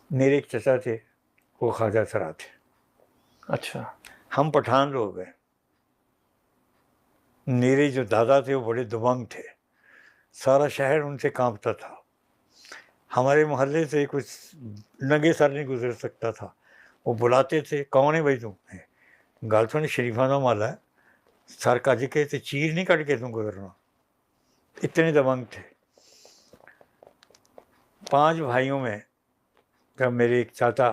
मेरे एक चचा थे, वो ख्वाजा सरा थे। अच्छा। हम पठान लोग हैं। मेरे जो दादा थे वो बड़े दबंग थे, सारा शहर उनसे कांपता था। हमारे मोहल्ले से कुछ नंगे सर नहीं गुजर सकता था। वो बुलाते थे, कौन है भाई तुम? गल सुन, शरीफाना माला है, सर कज के ते चीर नहीं कट के तुम गुजरना। इतने दबंग थे। 5 भाइयों में जब मेरे एक चाचा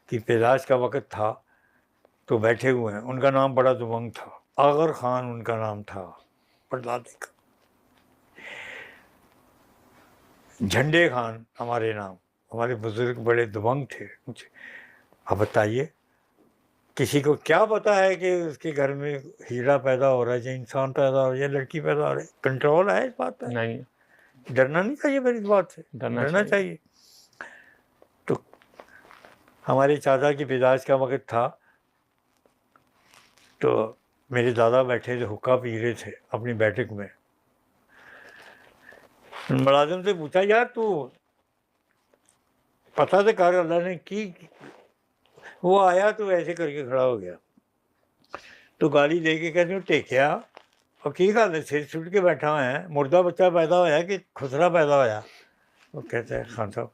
की पैदाश का वक़्त था तो बैठे हुए हैं। उनका नाम बड़ा दबंग था, आगर खान उनका नाम था, परदादे का। झंडे खान हमारे नाम। हमारे बुजुर्ग बड़े दबंग थे। मुझे अब बताइए, किसी को क्या पता है कि उसके घर में हीरा पैदा हो रहा है, या इंसान पैदा हो रहा है, या लड़की पैदा हो रही है? कंट्रोल है इस बात पर? नहीं, डरना नहीं चाहिए मेरी इस बात से, डरना डरना चाहिए। चाहिए। तो हमारे चाचा की पैदाइश का वक़्त था, तो मेरे दादा बैठे थे, हुक्का पी रहे थे अपनी बैठक में। मुलाजिम से पूछा, यार तू पता तो कर, अल्लाह ने की? वो आया तो ऐसे करके खड़ा हो गया, तो गाली दे के कहते टेकिया और की गल है, सिर सुट के बैठा हुआ है, मुर्दा बच्चा पैदा होया कि खुसरा पैदा होया? वो कहते हैं, खान साहब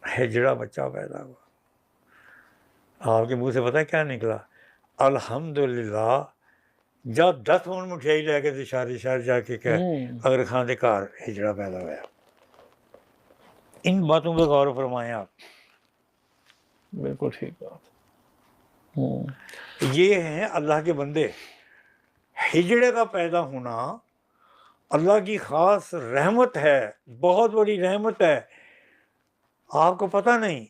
हिजड़ा बच्चा पैदा हुआ। आपके मुंह से पता है क्या निकला? अल्हम्दुलिल्लाह। जब 10 मन मिठाई लैके ते सारे शहर जाके कह अगर खान के घर हिजड़ा पैदा होया। इन बातों पर गौर फरमाएं आप। बिल्कुल ठीक बात। ये हैं अल्लाह के बंदे। हिजड़े का पैदा होना अल्लाह की ख़ास रहमत है, बहुत बड़ी रहमत है। आपको पता नहीं,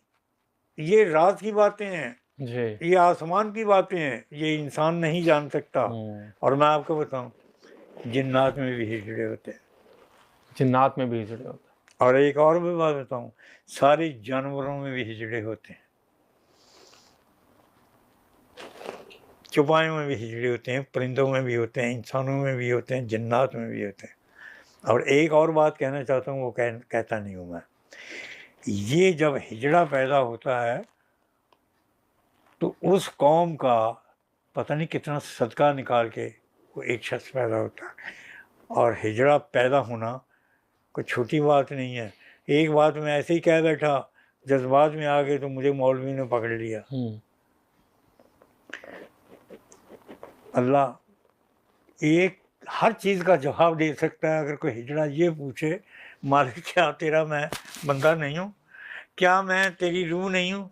ये रात की बातें हैं, जी। ये आसमान की बातें हैं, ये इंसान नहीं जान सकता। और मैं आपको बताऊं, जिन्नात में भी हिजड़े होते हैं। जिन्नात में भी हिजड़े होते हैं। और एक और भी बात बताऊं, सारे जानवरों में भी हिजड़े होते हैं। चौपायों में भी हिजड़े होते हैं, परिंदों में भी होते हैं, इंसानों में भी होते हैं, जिन्नात में भी होते हैं। और एक और बात कहना चाहता हूँ, वो कहता नहीं हूँ मैं। ये जब हिजड़ा पैदा होता है तो उस कौम का पता नहीं कितना सदका निकाल के वो एक शख्स पैदा होता है। और हिजड़ा पैदा होना कोई छोटी बात नहीं है। एक बात मैं ऐसे ही कह बैठा, जज्बात में आ गए तो मुझे मौलवी ने पकड़ लिया। अल्लाह एक हर चीज़ का जवाब दे सकता है। अगर कोई हिजड़ा ये पूछे, मालिक क्या तेरा मैं बंदा नहीं हूँ? क्या मैं तेरी रूह नहीं हूँ?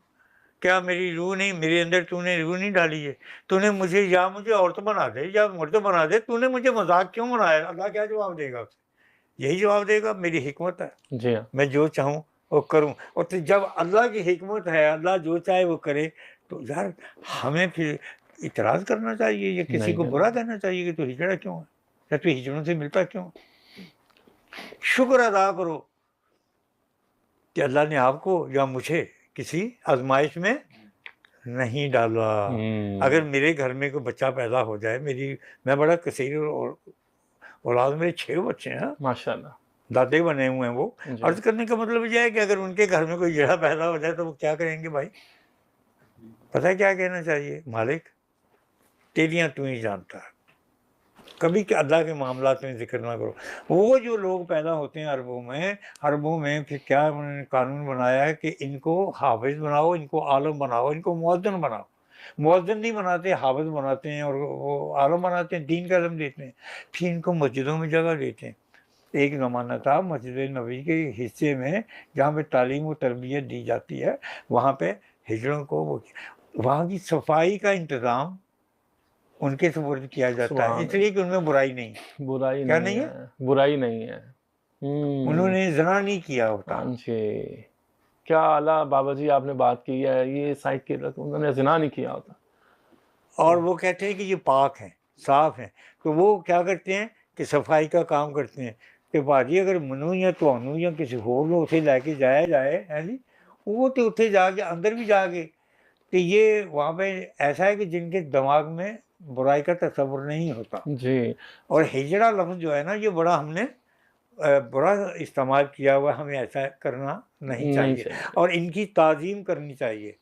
क्या मेरी रूह नहीं, मेरे अंदर तूने रूह नहीं डाली है? तूने मुझे या मुझे औरत बना दे या मर्द बना दे, तूने मुझे मजाक क्यों बनाया? अल्लाह क्या जवाब देगा उसे? यही जवाब देगा, मेरी हिकमत है, जी हाँ। मैं जो चाहूँ वो करूँ। और तो जब अल्लाह की हिकमत है, अल्लाह जो चाहे वो करे, तो यार हमें फिर इतराज़ करना चाहिए या किसी को बुरा कहना चाहिए कि तू हिजड़ा क्यों है, या तू हिजड़ों से मिलता क्यों? शुक्र अदा करो कि अल्लाह ने आपको या मुझे किसी आजमाइश में नहीं डाला। अगर मेरे घर में कोई बच्चा पैदा हो जाए, मैं बड़ा कसीर औलाद, मेरे 6 बच्चे हैं, माशाल्लाह। दादे बने हुए हैं वो। अर्ज करने का मतलब यह है कि अगर उनके घर में कोई कीड़ा पैदा हो जाए तो वो क्या करेंगे भाई? पता है क्या कहना चाहिए? मालिक तेरियां तू ही जानता है। कभी कि अल्लाह के मामलात में जिक्र ना करो। वो जो लोग पैदा होते हैं अरबों में फिर क्या उन्होंने कानून बनाया है कि इनको हाफिज बनाओ, इनको आलम बनाओ, इनको मुअज्जिन बनाओ। मुअज्जिन नहीं बनाते, हाफिज बनाते हैं, और वो आलम बनाते हैं, दीन का इल्म देते हैं। फिर इनको मस्जिदों में जगह देते हैं। एक ज़माना था मस्जिद नबी के हिस्से में, जहाँ पे तालीम व तरबियत दी जाती है, वहाँ पे हिजड़ों को वहाँ की सफाई का इंतज़ाम उनके सुपुर्द किया जाता है, इसलिए कि उनमें बुराई नहीं है। बुराई क्या नहीं नहीं है? है, बुराई नहीं है। उन्होंने ज़ना नहीं किया होता। हाँ जी। क्या आला बाबा जी आपने बात की है, ये साइड के उन्होंने ज़िना नहीं किया होता। और वो कहते हैं कि ये पाक हैं, साफ़ हैं, तो वो क्या करते हैं कि सफाई का काम करते हैं कि भाजी अगर मनु या ਤੁਹਾਨੂੰ या किसी होर ਨੂੰ ਉੱਥੇ ਲੈ ਕੇ ਜਾਇਆ ਜਾए, है जी, वो तो ਉੱਥੇ जाके अंदर भी जाके, तो ये वहाँ पे ऐसा है कि जिनके दिमाग में बुराई का तसव्वुर नहीं होता। जी। और हिजड़ा लफ्ज़ जो है ना, ये बड़ा हमने बुरा इस्तेमाल किया हुआ, हमें ऐसा करना नहीं नहीं चाहिए चाहिए। और इनकी ताज़ीम करनी चाहिए।